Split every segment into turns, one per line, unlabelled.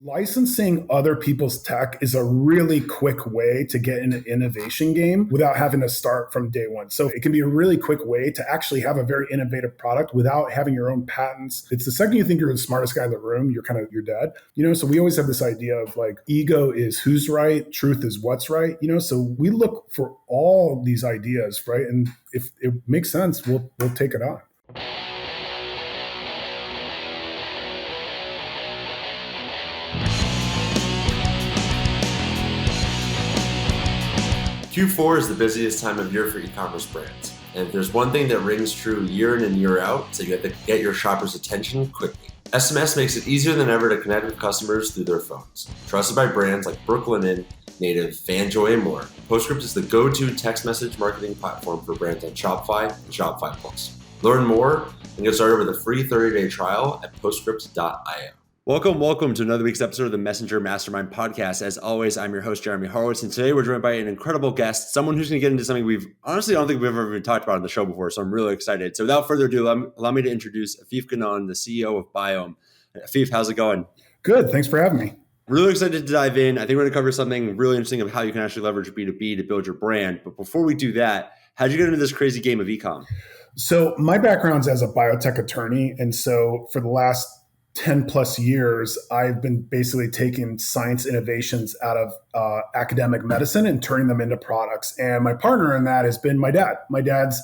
Licensing other people's tech is a really quick way to get in an innovation game without having to start from day one. So it can be a really quick way to actually have a very innovative product without having your own patents. It's the second you think you're the smartest guy in the room, you're dead. So we always have this idea of like ego is who's right, truth is what's right. So we look for all these ideas, right? And if it makes sense, we'll take it on.
Q4 is the busiest time of year for e-commerce brands. And if there's one thing that rings true year in and year out, so you have to get your shoppers' attention quickly. SMS makes it easier than ever to connect with customers through their phones. Trusted by brands like Brooklinen, Native, FanJoy, and more, PostScript is the go-to text message marketing platform for brands on Shopify and Shopify Plus. Learn more and get started with a free 30-day trial at postscript.io.
Welcome to another week's episode of the Messenger Mastermind podcast. As always, I'm your host, Jeremy Horowitz, and today we're joined by an incredible guest, someone who's going to get into something I don't think we've ever even talked about on the show before, so I'm really excited. So without further ado, allow me to introduce Afif Ghannoum, the CEO of Biohm. Afif, how's it going?
Good. Thanks for having me.
Really excited to dive in. I think we're going to cover something really interesting of how you can actually leverage B2B to build your brand. But before we do that, how'd you get into this crazy game of e-com?
So my background's as a biotech attorney, and so for the last 10 plus years, I've been basically taking science innovations out of academic medicine and turning them into products. And my partner in that has been my dad. My dad's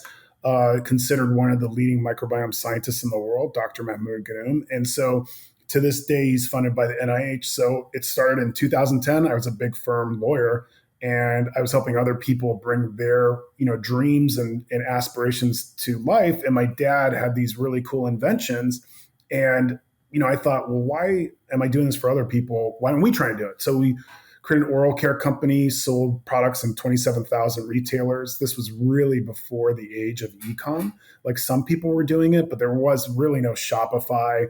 considered one of the leading microbiome scientists in the world, Dr. Afif Ghannoum. And so to this day, he's funded by the NIH. So it started in 2010. I was a big firm lawyer, and I was helping other people bring their dreams and aspirations to life. And my dad had these really cool inventions. And I thought, well, why am I doing this for other people? Why don't we try and do it? So we created an oral care company, sold products in 27,000 retailers. This was really before the age of e-com. Like some people were doing it, but there was really no Shopify,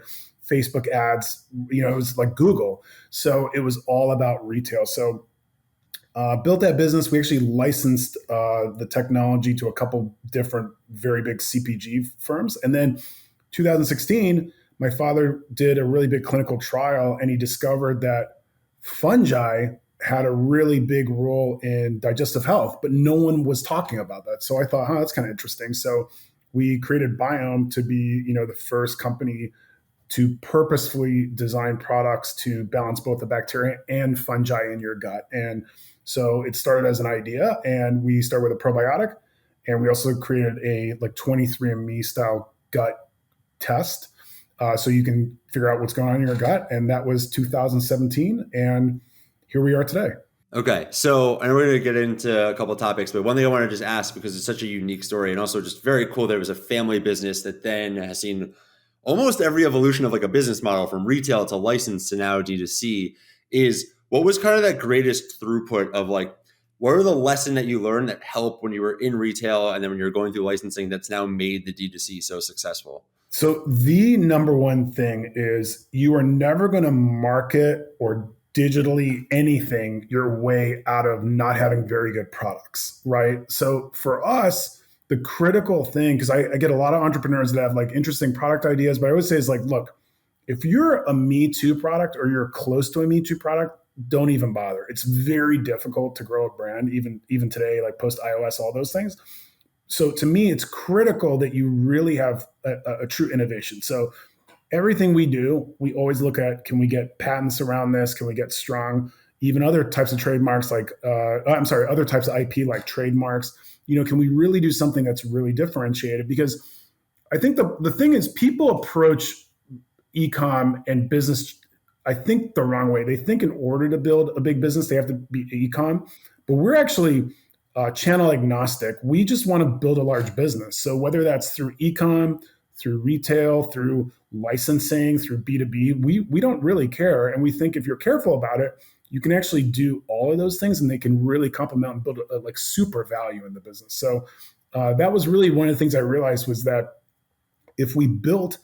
Facebook ads. It was like Google. So it was all about retail. So built that business. We actually licensed the technology to a couple different very big CPG firms. And then 2016, my father did a really big clinical trial, and he discovered that fungi had a really big role in digestive health, but no one was talking about that. So I thought, that's kind of interesting. So we created Biohm to be, the first company to purposefully design products to balance both the bacteria and fungi in your gut. And so it started as an idea, and we started with a probiotic, and we also created a 23andMe style gut test. So you can figure out what's going on in your gut. And that was 2017. And here we are today.
Okay. So I know we're going to get into a couple of topics, but one thing I want to just ask, because it's such a unique story and also just very cool that it was a family business that then has seen almost every evolution of like a business model from retail to license to now D2C, is what was kind of that greatest throughput of like, what are the lesson that you learned that helped when you were in retail and then when you're going through licensing that's now made the D2C so successful?
So the number one thing is you are never going to market or digitally anything your way out of not having very good products, right? So for us, the critical thing, because I get a lot of entrepreneurs that have like interesting product ideas, but I always say is like, look, if you're a Me Too product or you're close to a Me Too product, don't even bother. It's very difficult to grow a brand, even today, like post iOS, all those things. So to me, it's critical that you really have a true innovation. So everything we do, we always look at, can we get patents around this? Can we get strong, even other types of trademarks other types of IP like trademarks? Can we really do something that's really differentiated? Because I think the thing is people approach e-com and business, I think the wrong way. They think in order to build a big business, they have to be e-com, but we're actually channel agnostic. We just want to build a large business. So whether that's through e-com, through retail, through licensing, through B2B, we don't really care. And we think if you're careful about it, you can actually do all of those things and they can really complement and build like super value in the business. So that was really one of the things I realized was that if we built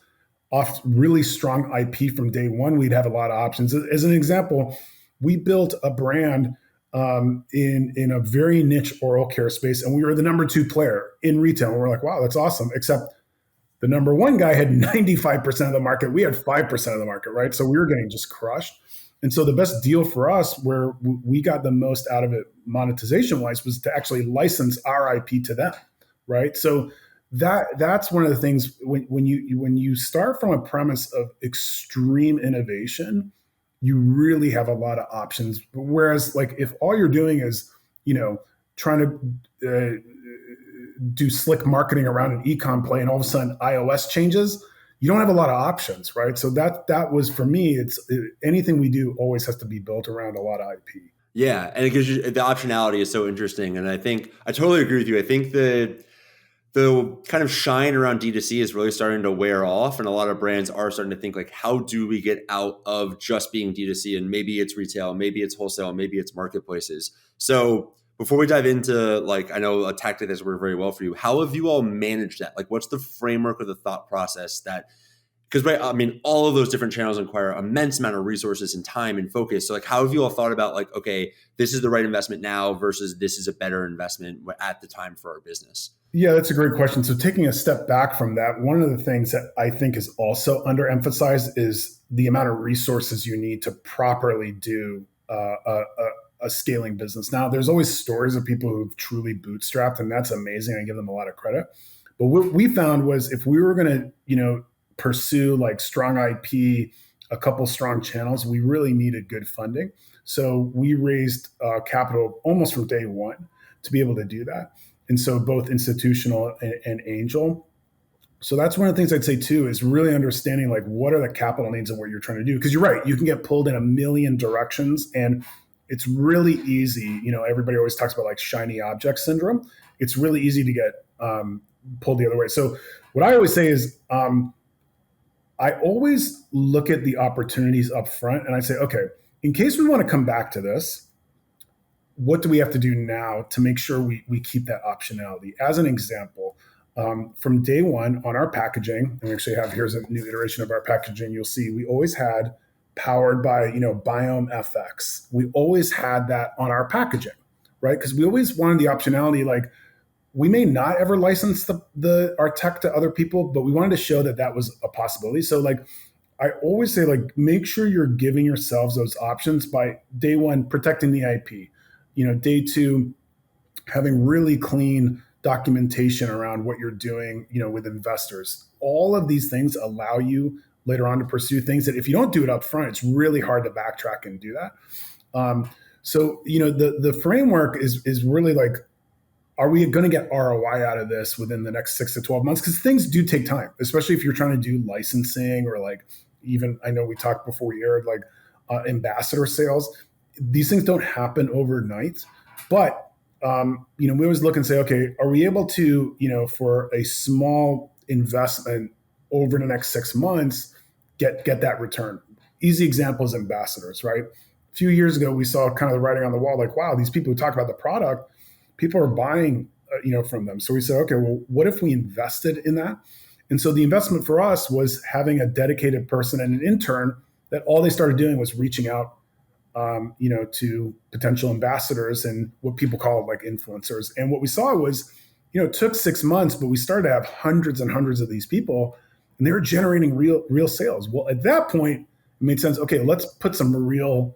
off really strong IP from day one, we'd have a lot of options. As an example, we built a brand in a very niche oral care space. And we were the number 2 player in retail. And we're like, wow, that's awesome. Except the number 1 guy had 95% of the market. We had 5% of the market, right? So we were getting just crushed. And so the best deal for us, where we got the most out of it monetization wise, was to actually license our IP to them, right? So that's one of the things when you start from a premise of extreme innovation, you really have a lot of options. Whereas, like, if all you're doing is, trying to do slick marketing around an e-com play, and all of a sudden iOS changes, you don't have a lot of options, right? So that was, for me, anything we do always has to be built around a lot of IP.
Yeah, and it gives you the optionality is so interesting, and I think I totally agree with you. I think the kind of shine around D2C is really starting to wear off, and a lot of brands are starting to think, like, how do we get out of just being D2C, and maybe it's retail, maybe it's wholesale, maybe it's marketplaces. So before we dive into, like, I know a tactic that's worked very well for you, how have you all managed that? Like, what's the framework or the thought process that, because, right, I mean, all of those different channels require immense amount of resources and time and focus. So, like, how have you all thought about, like, okay, this is the right investment now versus this is a better investment at the time for our business?
Yeah, that's a great question. So taking a step back from that, one of the things that I think is also underemphasized is the amount of resources you need to properly do a scaling business. Now, there's always stories of people who've truly bootstrapped, and that's amazing. I give them a lot of credit. But what we found was, if we were going to, pursue like strong IP, a couple strong channels, we really needed good funding. So we raised capital almost from day one to be able to do that. And so both institutional and angel. So that's one of the things I'd say too, is really understanding, like, what are the capital needs and what you're trying to do. Because you're right, you can get pulled in a million directions, and it's really easy. Everybody always talks about, like, shiny object syndrome. It's really easy to get pulled the other way. So what I always say is, I always look at the opportunities up front, and I say, okay, in case we want to come back to this, what do we have to do now to make sure we keep that optionality? As an example, from day one on our packaging, and we actually have, here's a new iteration of our packaging, you'll see we always had powered by, Biohm FX. We always had that on our packaging, right? Because we always wanted the optionality, like, we may not ever license our tech to other people, but we wanted to show that was a possibility. So, like, I always say, like, make sure you're giving yourselves those options by day one, protecting the IP. Day two, having really clean documentation around what you're doing, with investors. All of these things allow you later on to pursue things that, if you don't do it up front, it's really hard to backtrack and do that. So, the framework is really like, are we going to get ROI out of this within the next 6 to 12 months? Because things do take time, especially if you're trying to do licensing, or, like, even, I know we talked before we aired, like, ambassador sales. These things don't happen overnight, but we always look and say, okay, are we able to, for a small investment over the next 6 months, get that return? Easy example is ambassadors, right? A few years ago, we saw kind of the writing on the wall, like, wow, these people who talk about the product, people are buying, from them. So we said, okay, well, what if we invested in that? And so the investment for us was having a dedicated person and an intern that all they started doing was reaching out, to potential ambassadors and what people call, like, influencers. And what we saw was, it took 6 months, but we started to have hundreds and hundreds of these people, and they were generating real sales. Well, at that point, it made sense. Okay, let's put some real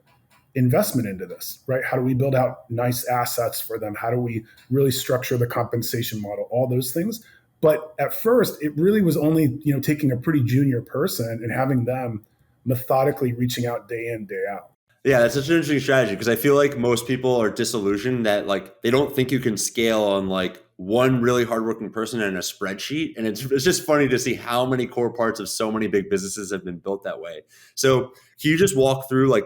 investment into this, right? How do we build out nice assets for them? How do we really structure the compensation model? All those things. But at first, it really was only, taking a pretty junior person and having them methodically reaching out day in, day out.
Yeah, that's such an interesting strategy, because I feel like most people are disillusioned that, like, they don't think you can scale on, like, one really hardworking person and a spreadsheet. And it's just funny to see how many core parts of so many big businesses have been built that way. So can you just walk through, like,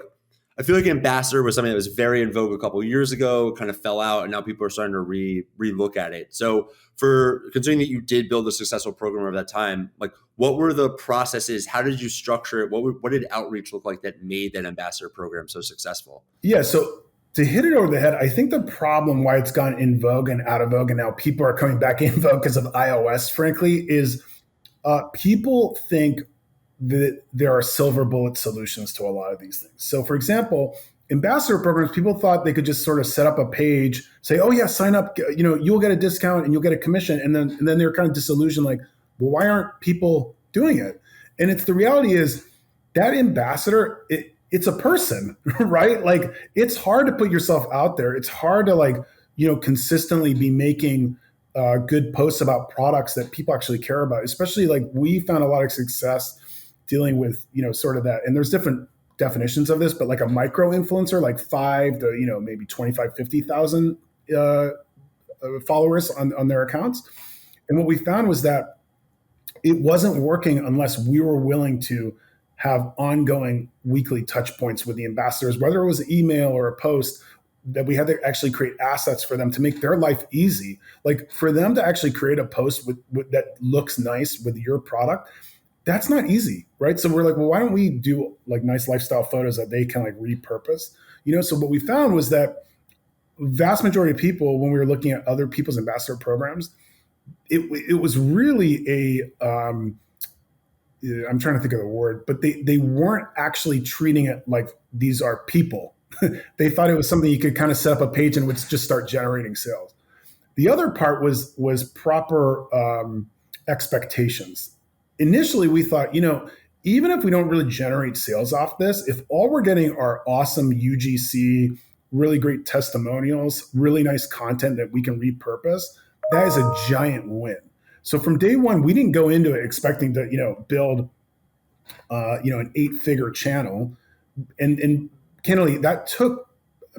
I feel like ambassador was something that was very in vogue a couple of years ago, kind of fell out, and now people are starting to re-look at it. So, for considering that you did build a successful program over that time, like, what were the processes? How did you structure it? What did outreach look like that made that ambassador program so successful?
Yeah, so to hit it over the head, I think the problem why it's gone in vogue and out of vogue, and now people are coming back in vogue because of iOS, frankly, is people think that there are silver bullet solutions to a lot of these things. So, for example, ambassador programs, people thought they could just sort of set up a page, say, oh yeah, sign up, you'll get a discount and you'll get a commission. And then they're kind of disillusioned, like, well, why aren't people doing it? And it's, the reality is that ambassador, it's a person, right? Like it's hard to put yourself out there. It's hard to like, consistently be making good posts about products that people actually care about. Especially like we found a lot of success dealing with, sort of that. And there's different definitions of this, but like a micro influencer, like 5 to, maybe 25, 50,000 followers on their accounts. And what we found was that it wasn't working unless we were willing to have ongoing weekly touch points with the ambassadors, whether it was an email or a post, that we had to actually create assets for them to make their life easy. Like for them to actually create a post with that looks nice with your product, that's not easy, right? So we're like, well, why don't we do like nice lifestyle photos that they can like repurpose? So what we found was that vast majority of people, when we were looking at other people's ambassador programs, it was really I'm trying to think of the word, but they weren't actually treating it like these are people. They thought it was something you could kind of set up a page and would just start generating sales. The other part was proper expectations. Initially, we thought, even if we don't really generate sales off this, if all we're getting are awesome UGC, really great testimonials, really nice content that we can repurpose, that is a giant win. So from day one, we didn't go into it expecting to, build, an 8-figure channel, and candidly, that took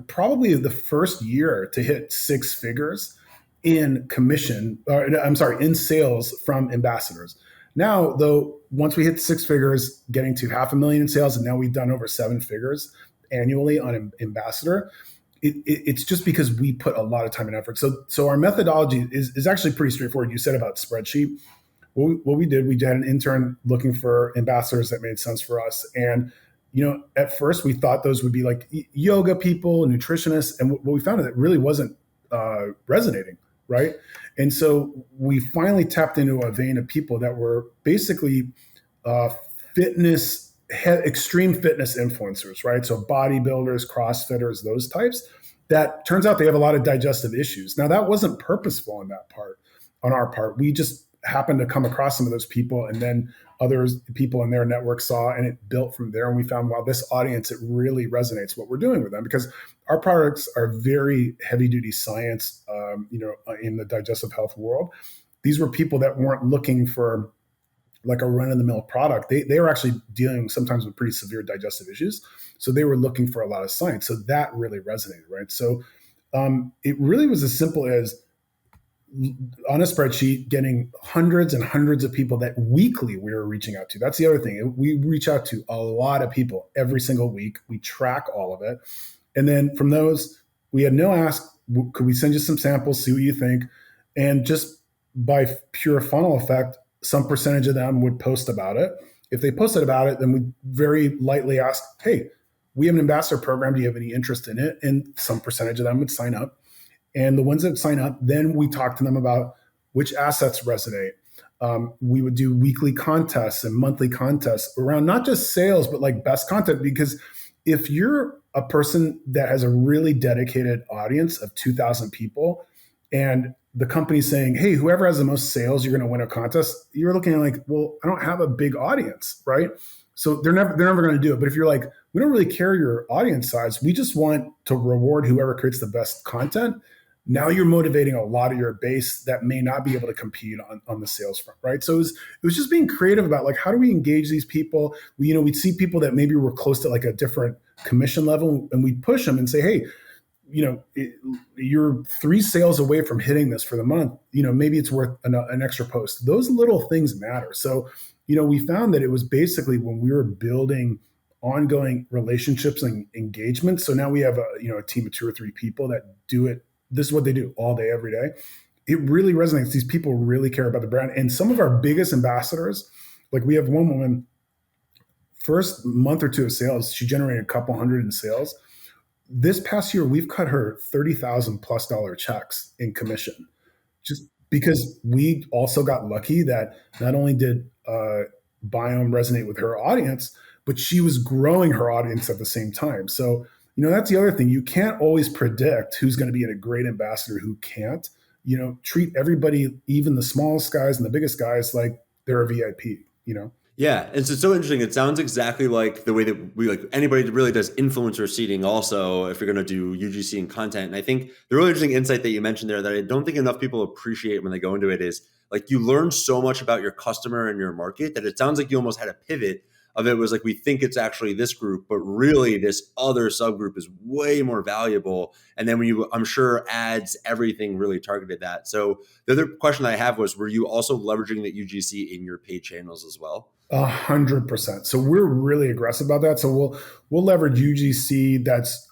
probably the first year to hit 6 figures in commission, in sales from ambassadors. Now, though, once we hit 6 figures, getting to $500,000 in sales, and now we've done over 7 figures annually on ambassador. It's just because we put a lot of time and effort. So our methodology is actually pretty straightforward. You said about spreadsheet. What we did, we had an intern looking for ambassadors that made sense for us. And, at first we thought those would be like yoga people, nutritionists. And what we found is it really wasn't resonating, right? And so we finally tapped into a vein of people that were basically extreme fitness influencers, right? So bodybuilders, CrossFitters, those types. That turns out they have a lot of digestive issues. Now that wasn't purposeful on our part. We just happened to come across some of those people, and then people in their network saw, and it built from there. And we found, wow, this audience, it really resonates what we're doing with them, because our products are very heavy duty science, in the digestive health world. These were people that weren't looking for like a run-of-the-mill product. They were actually dealing sometimes with pretty severe digestive issues. So they were looking for a lot of science. So that really resonated, right? So it really was as simple as on a spreadsheet, getting hundreds and hundreds of people that weekly we were reaching out to. That's the other thing. We reach out to a lot of people every single week. We track all of it. And then from those, we had no ask, could we send you some samples, see what you think? And just by pure funnel effect, some percentage of them would post about it. If they posted about it, then we very lightly ask, hey, we have an ambassador program. Do you have any interest in it? And some percentage of them would sign up. And the ones that sign up, then we talk to them about which assets resonate. We would do weekly contests and monthly contests around not just sales, but like best content. Because if you're a person that has a really dedicated audience of 2,000 people, and the company's saying, hey, whoever has the most sales, you're going to win a contest, you're looking at like, well, I don't have a big audience, right? So they're never going to do it. But if you're like, we don't really care your audience size, we just want to reward whoever creates the best content. Now you're motivating a lot of your base that may not be able to compete on the sales front, right? So it was just being creative about like, how do we engage these people? We'd see people that maybe were close to like a different commission level, and we'd push them and say, hey, you're 3 sales away from hitting this for the month. Maybe it's worth an extra post. Those little things matter. So, we found that it was basically when we were building ongoing relationships and engagement. So now we have a team of 2 or 3 people that do it. This is what they do all day, every day. It really resonates. These people really care about the brand. And some of our biggest ambassadors, like we have one woman, first month or 2 of sales, she generated a couple hundred in sales. This past year, we've cut her $30,000+ checks in commission, just because we also got lucky that not only did Biohm resonate with her audience, but she was growing her audience at the same time. So, that's the other thing. You can't always predict who's going to be a great ambassador, who can't. Treat everybody, even the smallest guys and the biggest guys, like they're a VIP.
Yeah, and so it's so interesting. It sounds exactly like the way that we like anybody that really does influencer seeding. Also, if you're going to do UGC and content, and I think the really interesting insight that you mentioned there that I don't think enough people appreciate when they go into it is like you learn so much about your customer and your market that it sounds like you almost had a pivot of it was like we think it's actually this group, but really this other subgroup is way more valuable. And then when you, I'm sure, ads, everything really targeted that. So the other question I have was, were you also leveraging that UGC in your paid channels as well?
100%. So we're really aggressive about that. So we'll leverage UGC. That's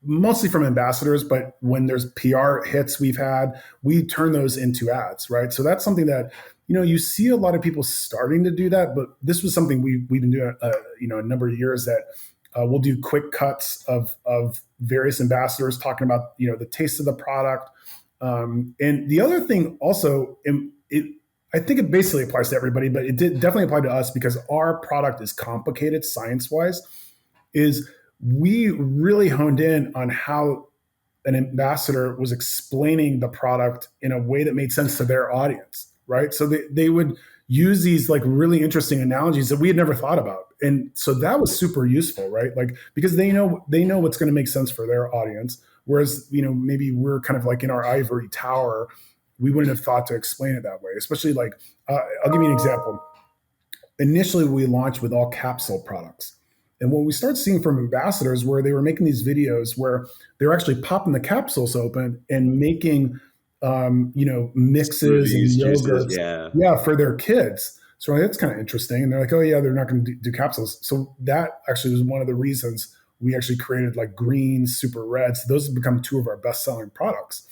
mostly from ambassadors, but when there's PR hits we've had, we turn those into ads, right? So that's something that you see a lot of people starting to do that, but this was something we've been doing a number of years that we'll do quick cuts of various ambassadors talking about the taste of the product. And the other thing also, I think it basically applies to everybody, but it did definitely apply to us because our product is complicated science-wise, is we really honed in on how an ambassador was explaining the product in a way that made sense to their audience, right? So they would use these like really interesting analogies that we had never thought about. And so that was super useful, right? Like, because they know what's going to make sense for their audience. Whereas, maybe we're kind of like in our ivory tower, we wouldn't have thought to explain it that way, especially like, I'll give you an example. Initially, we launched with all capsule products. And what we started seeing from ambassadors where they were making these videos where they were actually popping the capsules open and making, mixes and
Smoothies, juices,
yogurts,
yeah.
yeah, for their kids. So that's kind of interesting. And they're like, oh yeah, they're not going to do capsules. So that actually was one of the reasons we actually created like greens, super reds. Those have become two of our best selling products.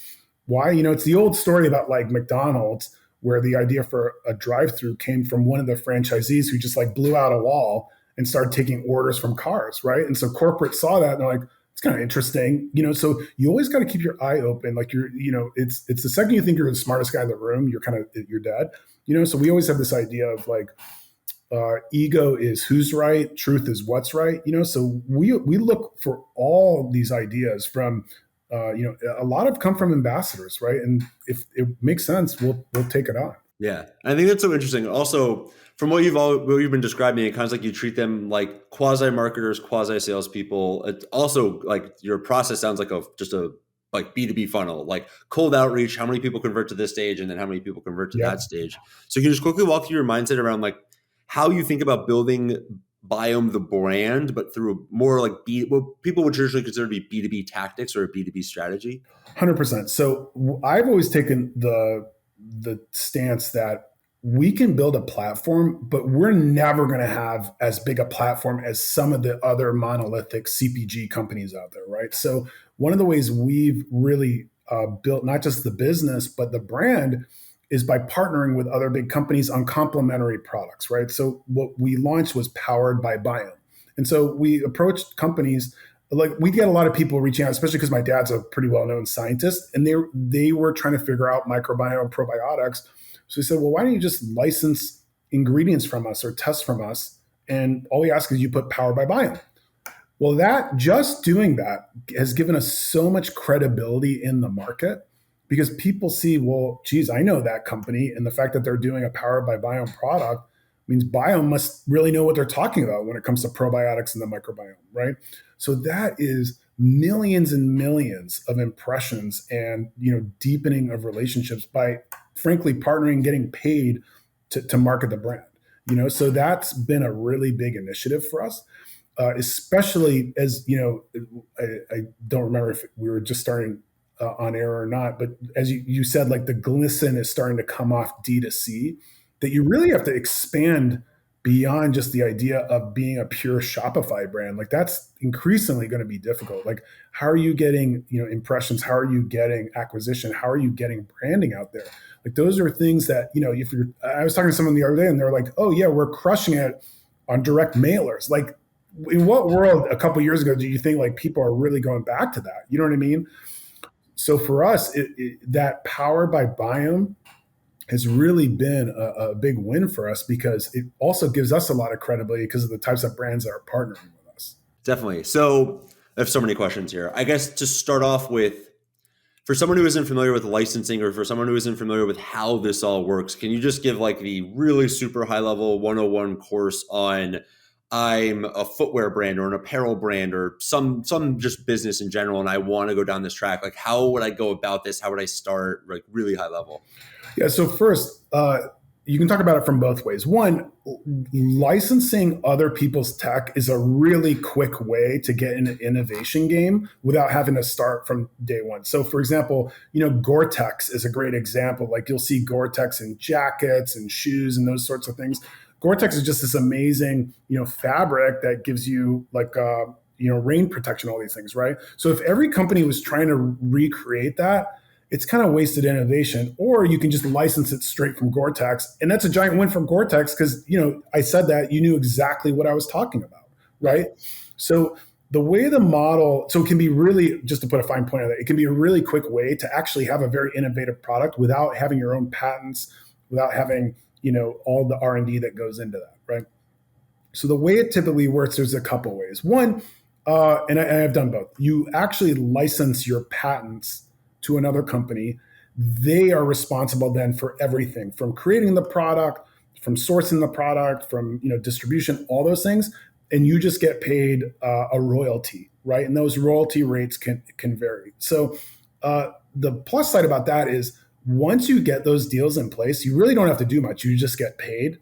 Why? It's the old story about like McDonald's, where the idea for a drive-through came from one of the franchisees who just like blew out a wall and started taking orders from cars, right? And so corporate saw that and they're like, it's kind of interesting, So you always got to keep your eye open. Like it's the second you think you're the smartest guy in the room, you're dead. So we always have this idea of like ego is who's right, truth is what's right. So we look for all these ideas from. A lot have come from ambassadors, right? And if it makes sense, we'll take it on.
Yeah, I think that's so interesting. Also, from what you've been describing, it kind of like you treat them like quasi marketers, quasi salespeople. It also like your process sounds like just a like B2B funnel, like cold outreach. How many people convert to this stage, and then how many people convert to
Yeah.
that stage? So, can you just quickly walk through your mindset around like how you think about building Biohm the brand, but through more like what people would traditionally consider to be B2B tactics or a B2B strategy?
100%. So I've always taken the stance that we can build a platform, but we're never going to have as big a platform as some of the other monolithic CPG companies out there, right? So one of the ways we've really built not just the business, but the brand is by partnering with other big companies on complementary products, right? So what we launched was powered by Biohm. And so we approached companies, like we get a lot of people reaching out, especially because my dad's a pretty well-known scientist, and they were trying to figure out microbiome probiotics. So we said, well, why don't you just license ingredients from us or test from us? And all we ask is you put powered by Biohm. Well, just doing that has given us so much credibility in the market because people see, well, geez, I know that company. And the fact that they're doing a powered by Biohm product means Biohm must really know what they're talking about when it comes to probiotics and the microbiome, right? So that is millions and millions of impressions and deepening of relationships by frankly partnering, getting paid to market the brand. So that's been a really big initiative for us. Especially as I don't remember if we were just starting on air or not, but as you said, like the glisten is starting to come off D2C, that you really have to expand beyond just the idea of being a pure Shopify brand. Like that's increasingly going to be difficult. Like how are you getting impressions? How are you getting acquisition? How are you getting branding out there? Like those are things that if you're. I was talking to someone the other day, and they're like, "Oh yeah, we're crushing it on direct mailers." Like in what world a couple of years ago do you think like people are really going back to that? You know what I mean? So for us, that powered by Biohm has really been a big win for us because it also gives us a lot of credibility because of the types of brands that are partnering with us.
Definitely. So I have so many questions here. I guess to start off with, For someone who isn't familiar with licensing, or for someone who isn't familiar with how this all works, can you just give like the really super high level 101 course on I'm a footwear brand or an apparel brand or some just business in general, and I want to go down this track? Like, how would I go about this? How would I start? Like, really high level.
Yeah. So first, you can talk about it from both ways. One, licensing other people's tech is a really quick way to get in an innovation game without having to start from day one. So for example, Gore-Tex is a great example. Like you'll see Gore-Tex in jackets and shoes and those sorts of things. Gore-Tex is just this amazing, fabric that gives you like, rain protection, all these things, right? So if every company was trying to recreate that, it's kind of wasted innovation. Or you can just license it straight from Gore-Tex. And that's a giant win from Gore-Tex because, I said that you knew exactly what I was talking about, right? So the way the model, so it can be really, just to put a fine point on that, it can be a really quick way to actually have a very innovative product without having your own patents, without having, all the R&D that goes into that, right? So the way it typically works, there's a couple ways. One, and I've done both. You actually license your patents to another company. They are responsible then for everything from creating the product, from sourcing the product, from distribution, all those things, and you just get paid a royalty, right? And those royalty rates can vary. So the plus side about that is once you get those deals in place, you really don't have to do much. You just get paid,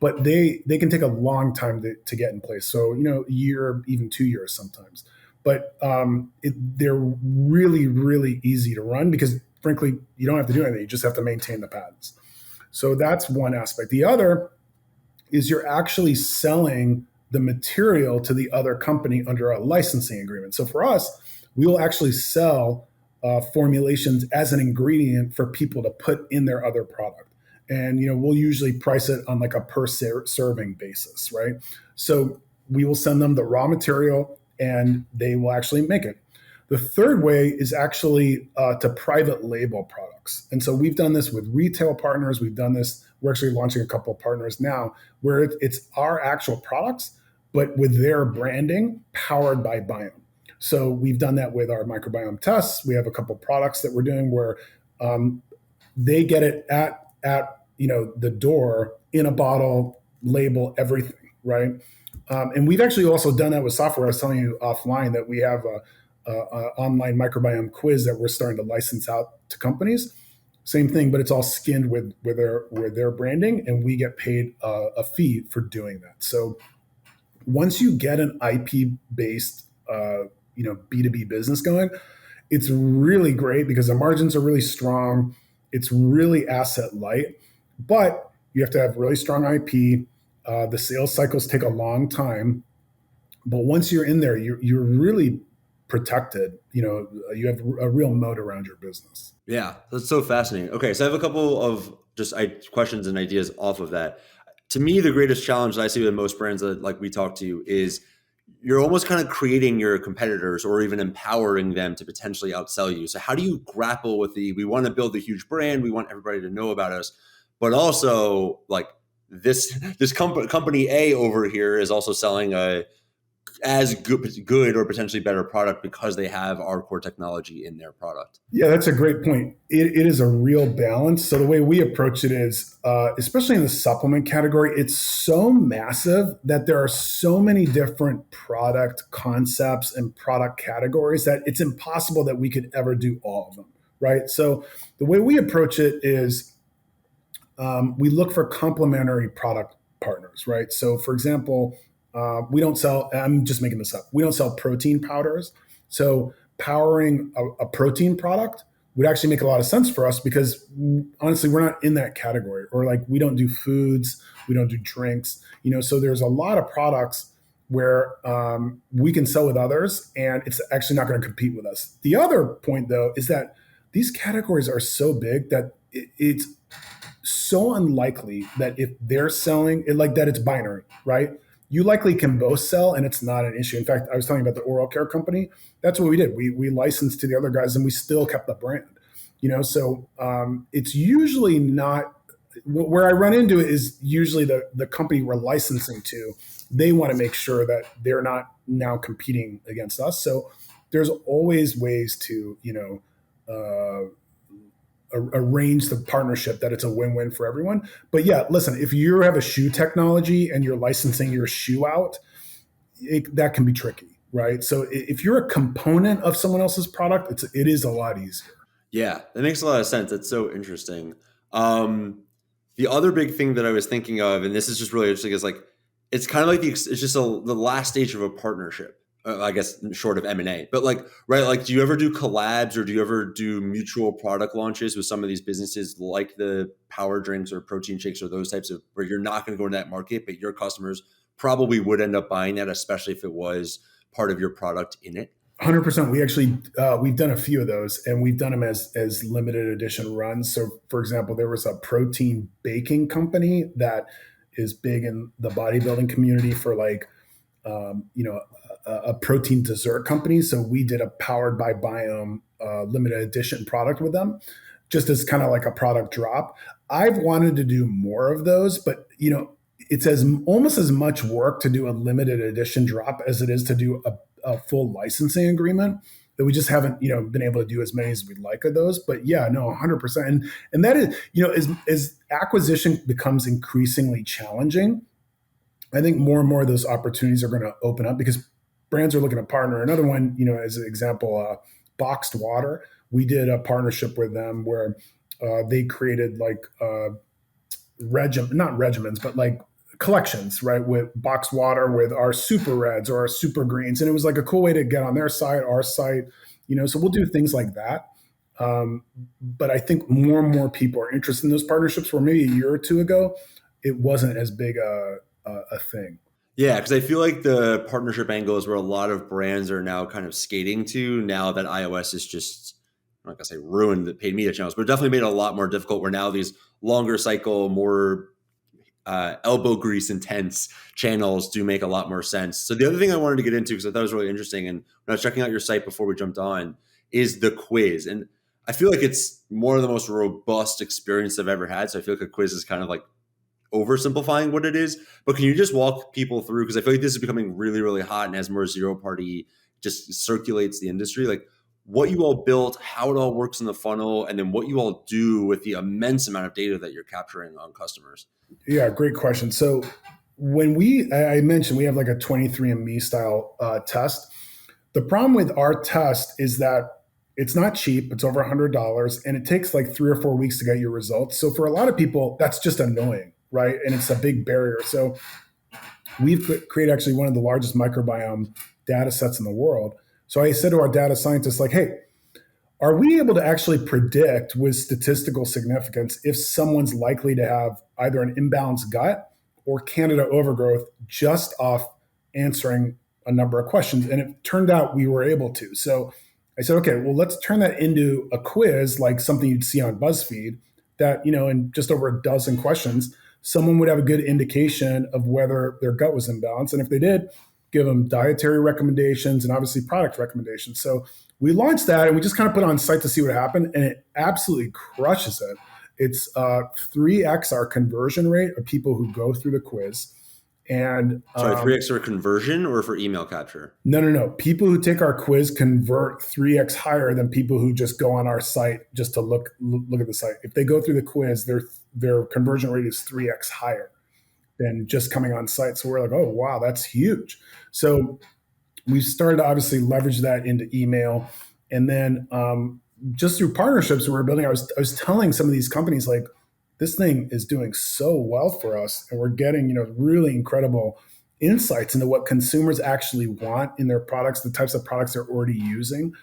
but they can take a long time to get in place. So a year, even 2 years sometimes. But they're really, really easy to run because, frankly, you don't have to do anything. You just have to maintain the patents. So that's one aspect. The other is you're actually selling the material to the other company under a licensing agreement. So for us, we will actually sell formulations as an ingredient for people to put in their other product. And we'll usually price it on like a per serving basis, right? So we will send them the raw material and they will actually make it. The third way is actually to private label products. And so we've done this with retail partners. We've done this. We're actually launching a couple of partners now where it's our actual products, but with their branding powered by Biohm. So we've done that with our microbiome tests. We have a couple of products that we're doing where they get it at the door in a bottle, label, everything, right? And we've actually also done that with software. I was telling you offline that we have a online microbiome quiz that we're starting to license out to companies. Same thing, but it's all skinned with their branding, and we get paid a fee for doing that. So once you get an IP based B2B business going, it's really great because the margins are really strong. It's really asset light, but you have to have really strong IP. The sales cycles take a long time, but once you're in there, you're really protected. You have a real moat around your business.
Yeah, that's so fascinating. Okay, so I have a couple of just questions and ideas off of that. To me, the greatest challenge that I see with most brands that like we talk to is you're almost kind of creating your competitors or even empowering them to potentially outsell you. So how do you grapple with we want to build a huge brand, we want everybody to know about us, but also like this company A over here is also selling a as good or potentially better product because they have our core technology in their product.
Yeah, that's a great point. It is a real balance. So the way we approach it is, especially in the supplement category, it's so massive that there are so many different product concepts and product categories that it's impossible that we could ever do all of them, right? So the way we approach it is we look for complementary product partners, right? So for example, we don't sell, I'm just making this up, we don't sell protein powders. So powering a protein product would actually make a lot of sense for us because honestly, we're not in that category. Or like we don't do foods, we don't do drinks, so there's a lot of products where we can sell with others and it's actually not going to compete with us. The other point though, is that these categories are so big that it's so unlikely that if they're selling it like that, it's binary, right? You likely can both sell and it's not an issue. In fact, I was telling you about the oral care company. That's what we did. We licensed to the other guys and we still kept the brand, so it's usually not where I run into it is usually the company we're licensing to, they want to make sure that they're not now competing against us. So there's always ways to, arrange the partnership that it's a win-win for everyone. But yeah, listen, if you have a shoe technology and you're licensing your shoe out, that can be tricky, right? So if you're a component of someone else's product, it is a lot easier.
Yeah, that makes a lot of sense. That's so interesting. The other big thing that I was thinking of, and this is just really interesting, is like it's kind of like it's just the last stage of a partnership. I guess short of M&A, but like right, like do you ever do collabs or do you ever do mutual product launches with some of these businesses like the power drinks or protein shakes or those types of where you're not going to go into that market, but your customers probably would end up buying that, especially if it was part of your product in it?
100%. We actually we've done a few of those, and we've done them as limited edition runs. So, for example, there was a protein baking company that is big in the bodybuilding community for like a protein dessert company. So we did a powered by Biohm limited edition product with them, just as kind of like a product drop. I've wanted to do more of those, but it's almost as much work to do a limited edition drop as it is to do a full licensing agreement. That we just haven't been able to do as many as we'd like of those. But yeah, no, 100%. And that is as acquisition becomes increasingly challenging, I think more and more of those opportunities are going to open up because brands are looking to partner. Another one, as an example, Boxed Water. We did a partnership with them where they created like not regimens, but like collections, right? With Boxed Water, with our super reds or our super greens. And it was like a cool way to get on their site, our site, so we'll do things like that. But I think more and more people are interested in those partnerships where maybe a year or two ago, it wasn't as big a thing.
Yeah, because I feel like the partnership angle is where a lot of brands are now kind of skating to now that iOS is just, I'm not going to say ruined the paid media channels, but definitely made it a lot more difficult where now these longer cycle, more elbow grease intense channels do make a lot more sense. So the other thing I wanted to get into, because I thought it was really interesting, and when I was checking out your site before we jumped on, is the quiz. And I feel like it's more of the most robust experience I've ever had. So I feel like a quiz is kind of like oversimplifying what it is, but can you just walk people through, because I feel like this is becoming really, really hot, and as more zero party just circulates the industry, like what you all built, how it all works in the funnel, and then what you all do with the immense amount of data that you're capturing on customers.
Yeah, great question. So when I mentioned we have like a 23andMe style test. The problem with our test is that it's not cheap. It's over $100, and it takes like 3 or 4 weeks to get your results. So for a lot of people, that's just annoying, right? And it's a big barrier. So we've created actually one of the largest microbiome data sets in the world. So I said to our data scientists, like, hey, are we able to actually predict with statistical significance if someone's likely to have either an imbalanced gut or Candida overgrowth just off answering a number of questions? And it turned out we were able to. So I said, okay, well, let's turn that into a quiz, like something you'd see on BuzzFeed, that, in just over a dozen questions, someone would have a good indication of whether their gut was imbalanced. And if they did, give them dietary recommendations and obviously product recommendations. So we launched that and we just kind of put it on site to see what happened. And it absolutely crushes it. It's 3x our conversion rate of people who go through the quiz. And
sorry, 3x for conversion or for email capture?
No. People who take our quiz convert 3x higher than people who just go on our site just to look at the site. If they go through the quiz, their conversion rate is 3x higher than just coming on site. So we're like, oh, wow, that's huge. So we started to obviously leverage that into email. And then just through partnerships we were building, I was telling some of these companies, like, this thing is doing so well for us. And we're getting, really incredible insights into what consumers actually want in their products, the types of products they're already using.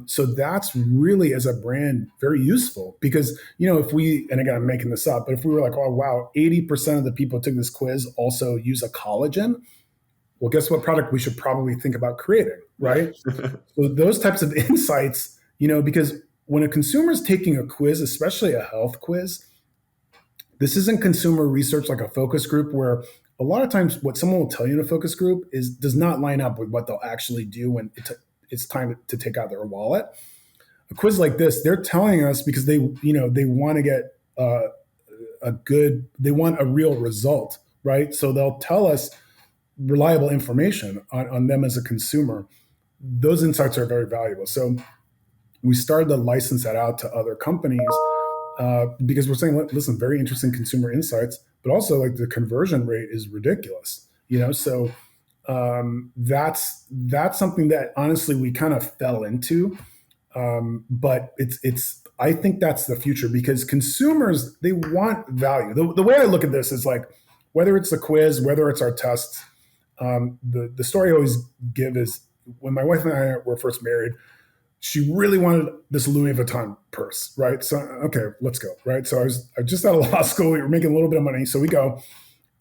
So that's really, as a brand, very useful because, if we, and again, I'm making this up, but if we were like, oh, wow, 80% of the people who took this quiz also use a collagen, well, guess what product we should probably think about creating, right? So those types of insights, because when a consumer is taking a quiz, especially a health quiz, this isn't consumer research like a focus group where a lot of times what someone will tell you in a focus group does not line up with what they'll actually do when it's time to take out their wallet. A quiz like this, they're telling us because they want to get they want a real result, right? So they'll tell us reliable information on them as a consumer. Those insights are very valuable. So We started to license that out to other companies because we're saying, listen, very interesting consumer insights, but also like the conversion rate is ridiculous, So that's something that honestly we kind of fell into, but it's I think that's the future because consumers, they want value. The way I look at this is like whether it's the quiz, whether it's our tests. The story I always give is when my wife and I were first married, she really wanted this Louis Vuitton purse, right? So, okay, let's go, right? So I just out of law school, we were making a little bit of money. So we go.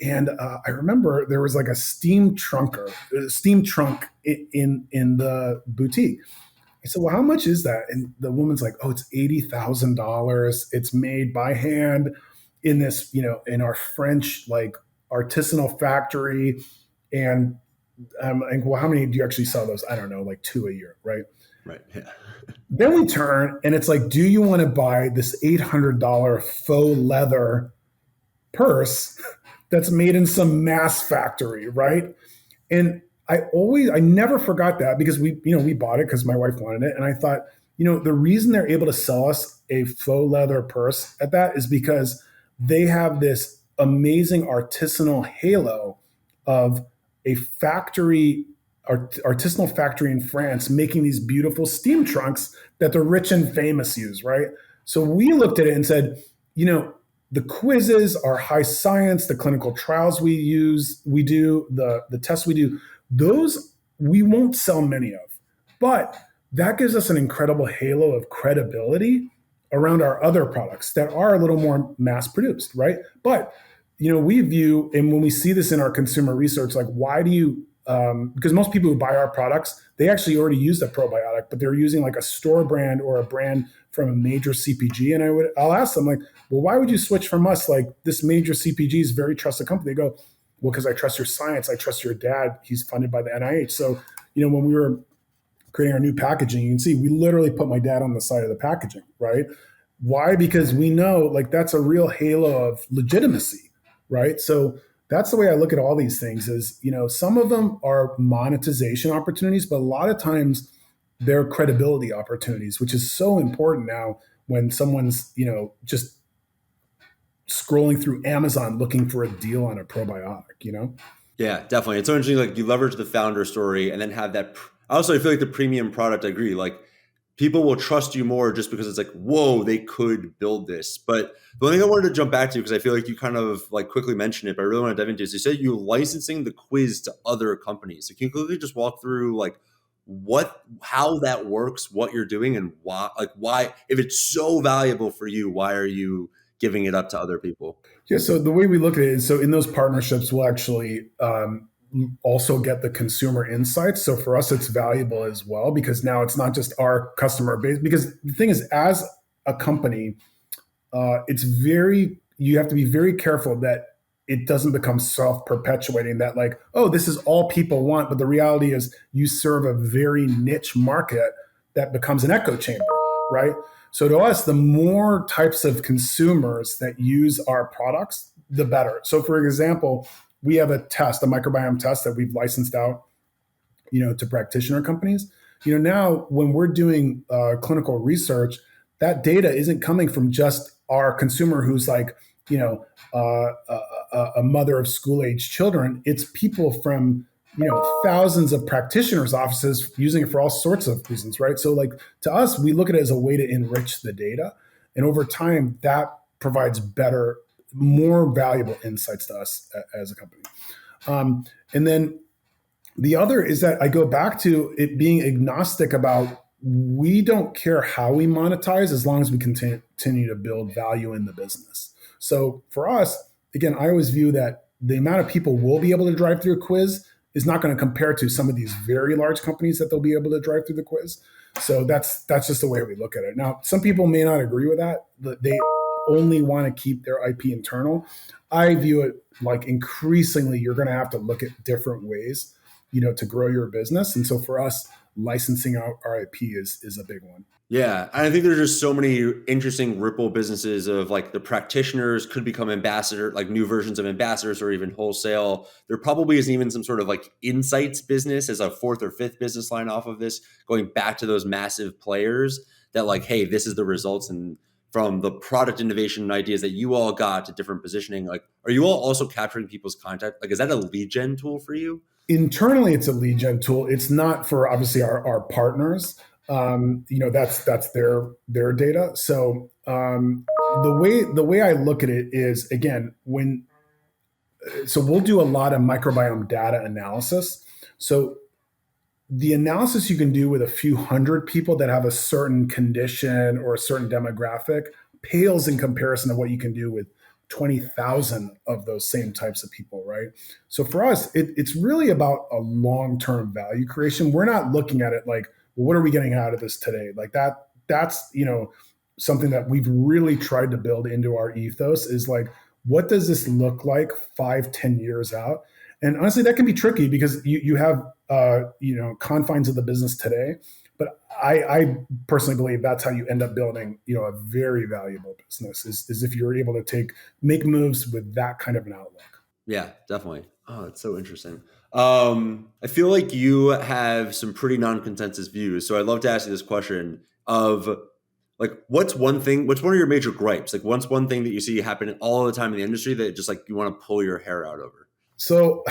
And I remember there was like a steam trunk in the boutique. I said, well, how much is that? And the woman's like, oh, it's $80,000. It's made by hand in this, in our French, like artisanal factory. And I'm like, well, how many do you actually sell those? I don't know, like 2 a year, right?
Right. Yeah.
Then we turn and it's like, do you want to buy this $800 faux leather purse that's made in some mass factory, right? And I never forgot that because we bought it because my wife wanted it. And I thought, the reason they're able to sell us a faux leather purse at that is because they have this amazing artisanal halo of a factory, artisanal factory in France making these beautiful steam trunks that the rich and famous use, right? So we looked at it and said, the quizzes are high science, the clinical trials we do, the tests we do, those we won't sell many of. But that gives us an incredible halo of credibility around our other products that are a little more mass produced, right? But we view, and when we see this in our consumer research, like why do you because most people who buy our products, they actually already use a probiotic, but they're using like a store brand or a brand from a major CPG. And I'll ask them like, well, why would you switch from us? Like this major CPG is a very trusted company. They go, well, because I trust your science. I trust your dad. He's funded by the NIH. So, when we were creating our new packaging, you can see we literally put my dad on the side of the packaging, right? Why? Because we know like that's a real halo of legitimacy, right? So that's the way I look at all these things is, some of them are monetization opportunities, but a lot of times they're credibility opportunities, which is so important now when someone's, just scrolling through Amazon looking for a deal on a probiotic.
Yeah, definitely. It's so interesting. Like you leverage the founder story and then have that. Also, I feel like the premium product, I agree. Like people will trust you more just because it's like, whoa, they could build this. But the only thing I wanted to jump back to, because I feel like you kind of like quickly mentioned it, but I really want to dive into is you said you're licensing the quiz to other companies. So can you quickly just walk through like how that works, what you're doing and why, if it's so valuable for you, why are you giving it up to other people?
Yeah. So the way we look at it is, so in those partnerships, we'll actually also get the consumer insights. So for us, it's valuable as well, because now it's not just our customer base. Because the thing is, as a company, you have to be very careful that it doesn't become self-perpetuating, that like, oh, this is all people want. But the reality is you serve a very niche market that becomes an echo chamber, right? So to us, the more types of consumers that use our products, the better. So for example, we have a microbiome test that we've licensed out, to practitioner companies. Now when we're doing clinical research, that data isn't coming from just our consumer who's like, a mother of school-age children. It's people from, thousands of practitioners' offices using it for all sorts of reasons, right? So like to us, we look at it as a way to enrich the data. And over time, that provides better, more valuable insights to us as a company. And then the other is that I go back to it being agnostic about, we don't care how we monetize as long as we continue to build value in the business. So for us, again, I always view that the amount of people we'll be able to drive through a quiz is not going to compare to some of these very large companies that they'll be able to drive through the quiz. So that's just the way we look at it. Now, some people may not agree with that. They only want to keep their IP internal. I view it like increasingly you're going to have to look at different ways, to grow your business. And so for us, licensing out our IP is a big one.
Yeah. And I think there's just so many interesting ripple businesses of like the practitioners could become ambassador, like new versions of ambassadors or even wholesale. There probably isn't even some sort of like insights business as a fourth or fifth business line off of this, going back to those massive players that like, hey, this is the results. And from the product innovation and ideas that you all got to different positioning, like, are you all also capturing people's contact? Like, is that a lead gen tool for you?
Internally, it's a lead gen tool. It's not for obviously our partners. That's their data. So the way I look at it is, again, so we'll do a lot of microbiome data analysis. So the analysis you can do with a few hundred people that have a certain condition or a certain demographic pales in comparison to what you can do with 20,000 of those same types of people, right? So for us, it's really about a long-term value creation. We're not looking at it like, well, what are we getting out of this today? Like that's something that we've really tried to build into our ethos is like, what does this look like 5, 10 years out? And honestly, that can be tricky because you have confines of the business today. But I personally believe that's how you end up building a very valuable business is if you're able to make moves with that kind of an outlook.
Yeah, definitely. Oh, that's so interesting. I feel like you have some pretty non-consensus views. So I'd love to ask you this question of like, what's one of your major gripes? Like what's one thing that you see happening all the time in the industry that just like you want to pull your hair out over?
So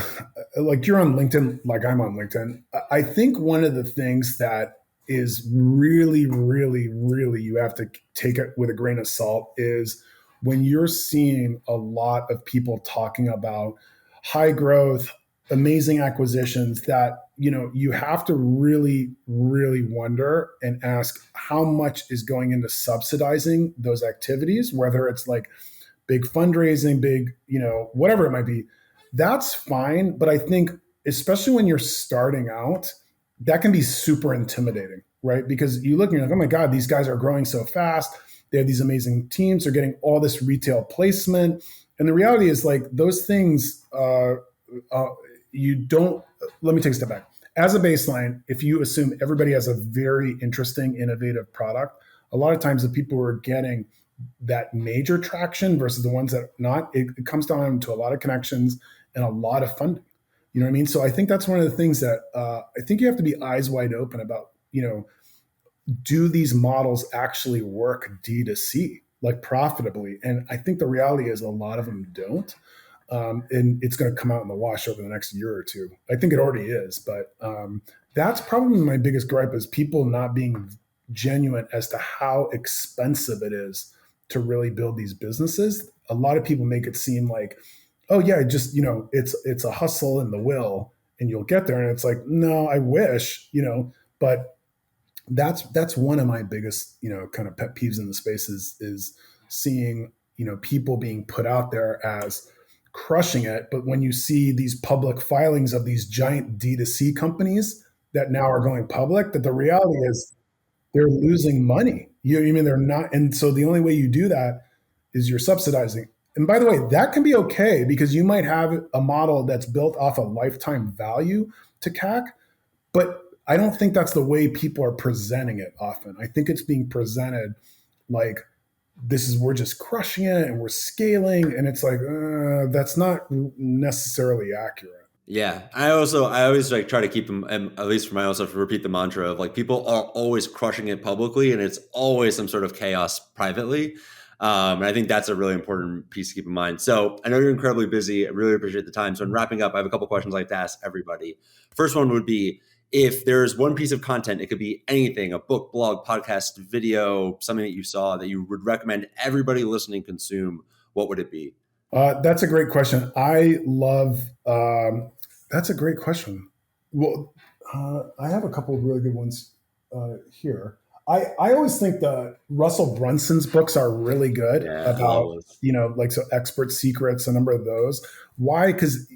like you're on LinkedIn, like I'm on LinkedIn. I think one of the things that is really, really, really, you have to take it with a grain of salt is when you're seeing a lot of people talking about high growth, amazing acquisitions that, you have to really, really wonder and ask how much is going into subsidizing those activities, whether it's like big fundraising, big, whatever it might be. That's fine. But I think, especially when you're starting out, that can be super intimidating, right? Because you look and you're like, oh my God, these guys are growing so fast. They have these amazing teams. They're getting all this retail placement. And the reality is like those things, you don't, let me take a step back. As a baseline, if you assume everybody has a very interesting, innovative product, a lot of times the people who are getting that major traction versus the ones that not, it comes down to a lot of connections and a lot of funding. You know what I mean? So I think that's one of the things that I think you have to be eyes wide open about, do these models actually work D2C, like profitably? And I think the reality is a lot of them don't. And it's going to come out in the wash over the next year or two. I think it already is, but that's probably my biggest gripe is people not being genuine as to how expensive it is to really build these businesses. A lot of people make it seem like, oh yeah, just, it's a hustle and the will and you'll get there. And it's like, no, I wish, but that's one of my biggest, kind of pet peeves in the space is seeing, people being put out there as crushing it. But when you see these public filings of these giant D2C companies that now are going public, that the reality is they're losing money. You mean they're not? And so the only way you do that is you're subsidizing. And by the way, that can be okay because you might have a model that's built off a lifetime value to CAC, but I don't think that's the way people are presenting it often. I think it's being presented like we're just crushing it and we're scaling. And it's like, that's not necessarily accurate.
Yeah. I always like try to keep them, at least for my own self, to repeat the mantra of like, people are always crushing it publicly and it's always some sort of chaos privately. And I think that's a really important piece to keep in mind. So I know you're incredibly busy. I really appreciate the time. So in wrapping up, I have a couple questions I'd like to ask everybody. First one would be, if there's one piece of content, it could be anything, a book, blog, podcast, video, something that you saw that you would recommend everybody listening consume, what would it be?
That's a great question. That's a great question. Well, I have a couple of really good ones here. I always think the Russell Brunson's books are really good about, like, so Expert Secrets, a number of those. Why? Because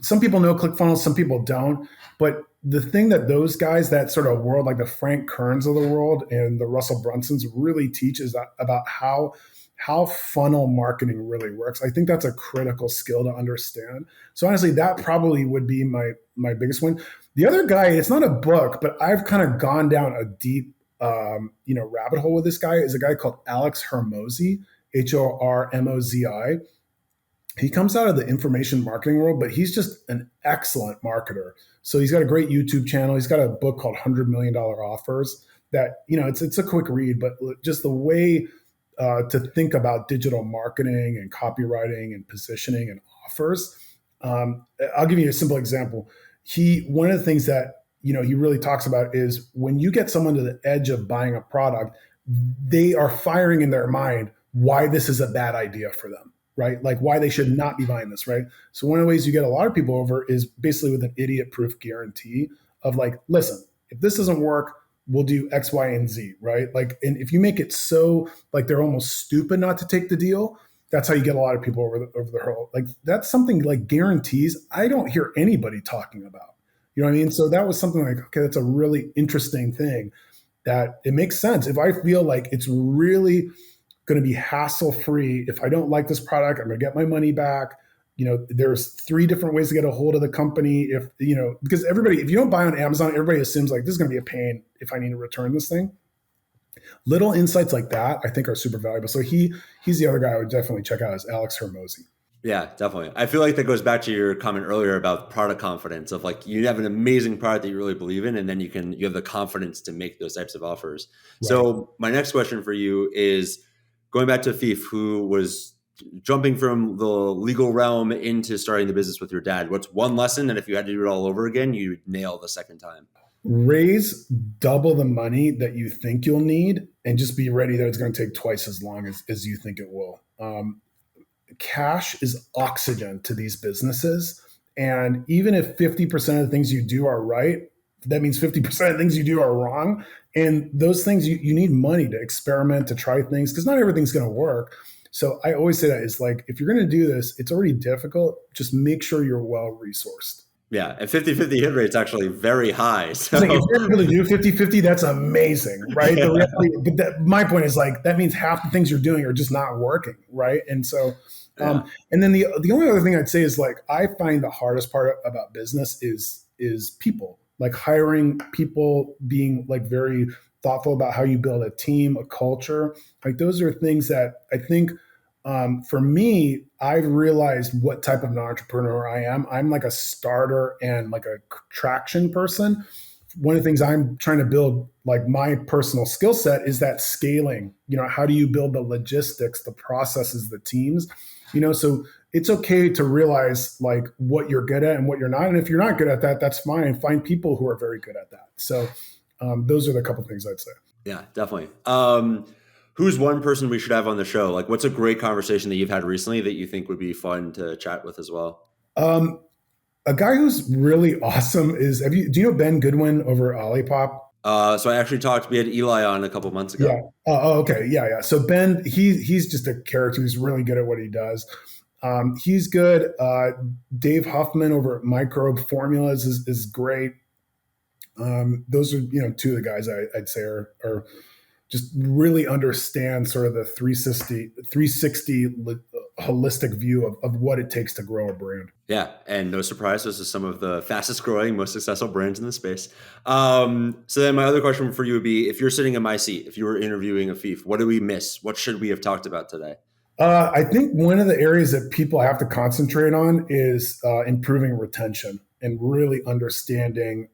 some people know ClickFunnels, some people don't. But the thing that those guys, that sort of world, like the Frank Kerns of the world and the Russell Brunsons really teaches about how funnel marketing really works. I think that's a critical skill to understand. So honestly, that probably would be my biggest one. The other guy, it's not a book, but I've kind of gone down a deep, rabbit hole with this guy. Is a guy called Alex Hormozi, Hormozi. He comes out of the information marketing world, but he's just an excellent marketer. So he's got a great YouTube channel. He's got a book called $100 Million Offers that, it's a quick read, but just the way to think about digital marketing and copywriting and positioning and offers. I'll give you a simple example. One of the things that, he really talks about is when you get someone to the edge of buying a product, they are firing in their mind why this is a bad idea for them, right? Like why they should not be buying this, right? So one of the ways you get a lot of people over is basically with an idiot proof guarantee of like, listen, if this doesn't work, we'll do X, Y, and Z, right? Like, and if you make it so like they're almost stupid not to take the deal, that's how you get a lot of people over the hurdle. Like that's something like guarantees I don't hear anybody talking about. You know what I mean? So that was something like, okay, that's a really interesting thing that it makes sense. If I feel like it's really going to be hassle free, if I don't like this product, I'm going to get my money back. There's 3 different ways to get a hold of the company. Because if you don't buy on Amazon, everybody assumes like this is going to be a pain if I need to return this thing. Little insights like that, I think, are super valuable. So he's the other guy I would definitely check out is Alex Hormozi.
Yeah, definitely. I feel like that goes back to your comment earlier about product confidence of like you have an amazing product that you really believe in, and then you have the confidence to make those types of offers. Right. So my next question for you is going back to Afif, who was jumping from the legal realm into starting the business with your dad. What's one lesson that if you had to do it all over again, you'd nail the second time?
Raise double the money that you think you'll need and just be ready that it's going to take twice as long as you think it will. Cash is oxygen to these businesses. And even if 50% of the things you do are right, that means 50% of things you do are wrong. And those things, you need money to experiment, to try things, because not everything's going to work. So I always say that is like, if you're going to do this, it's already difficult. Just make sure you're well resourced.
Yeah, and 50-50 hit rate is actually very high. So
like, if you're able to do 50-50, that's amazing, right? Yeah. But my point is like, that means half the things you're doing are just not working, right? And so, and then the only other thing I'd say is like, I find the hardest part about business is people, like hiring people, being like very thoughtful about how you build a team, a culture. Like those are things that I think, for me, I've realized what type of an entrepreneur I am. I'm like a starter and like a traction person. One of the things I'm trying to build, like my personal skill set, is that scaling. How do you build the logistics, the processes, the teams? So it's okay to realize like what you're good at and what you're not. And if you're not good at that, that's fine. Find people who are very good at that. So those are the couple things I'd say.
Yeah, definitely. Who's one person we should have on the show? Like, what's a great conversation that you've had recently that you think would be fun to chat with as well?
A guy who's really awesome is, do you know Ben Goodwin over at Olipop?
So I actually we had Eli on a couple of months ago.
Yeah. Okay. Yeah. So Ben, he's just a character who's really good at what he does. He's good. Dave Huffman over at Microbe Formulas is great. Those are, 2 of the guys I'd say are just really understand sort of the 360 holistic view of what it takes to grow a brand.
Yeah. And no surprise, those are some of the fastest growing, most successful brands in the space. So then my other question for you would be, if you're sitting in my seat, if you were interviewing Afif, what do we miss? What should we have talked about today?
I think one of the areas that people have to concentrate on is improving retention and really understanding,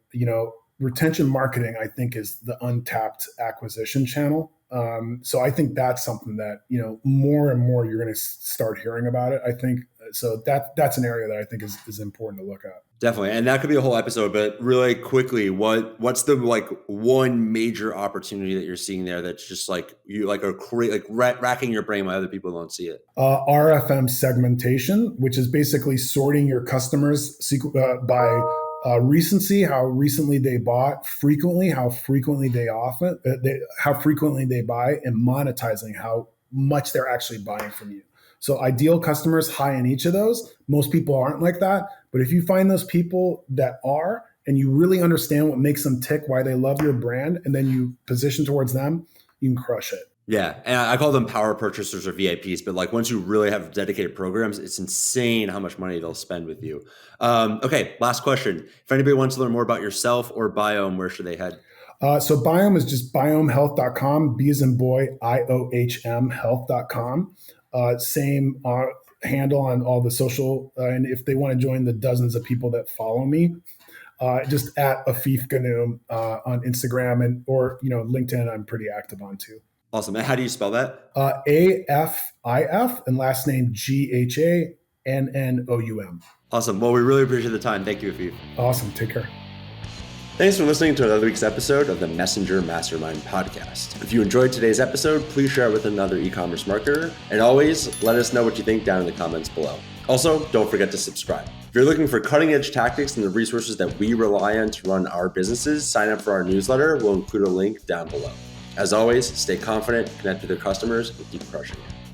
retention marketing, I think, is the untapped acquisition channel. So I think that's something that, more and more you're going to start hearing about it. I think so that's an area that I think is important to look at.
Definitely. And that could be a whole episode, but really quickly, what's the like one major opportunity that you're seeing there that's just like you like are racking your brain why other people don't see it?
RFM segmentation, which is basically sorting your customers by recency, how recently they bought, frequently, how frequently they buy, and monetizing how much they're actually buying from you. So ideal customers, high in each of those. Most people aren't like that. But if you find those people that are, and you really understand what makes them tick, why they love your brand, and then you position towards them, you can crush it.
Yeah. And I call them power purchasers or VIPs, but like once you really have dedicated programs, it's insane how much money they'll spend with you. Okay. Last question. If anybody wants to learn more about yourself or Biohm, where should they head?
So Biohm is just biohmhealth.com, B as in boy, IOHM health.com. Same handle on all the social. And if they want to join the dozens of people that follow me, just at Afif Ghannoum on Instagram or LinkedIn, I'm pretty active on too.
Awesome. And how do you spell that?
AFIF and last name GHANNOUM.
Awesome. Well, we really appreciate the time. Thank you, Afif.
Awesome. Take care.
Thanks for listening to another week's episode of the Messenger Mastermind podcast. If you enjoyed today's episode, please share it with another e-commerce marketer. And always let us know what you think down in the comments below. Also, don't forget to subscribe. If you're looking for cutting edge tactics and the resources that we rely on to run our businesses, sign up for our newsletter. We'll include a link down below. As always, stay confident, connect with your customers, and keep crushing it.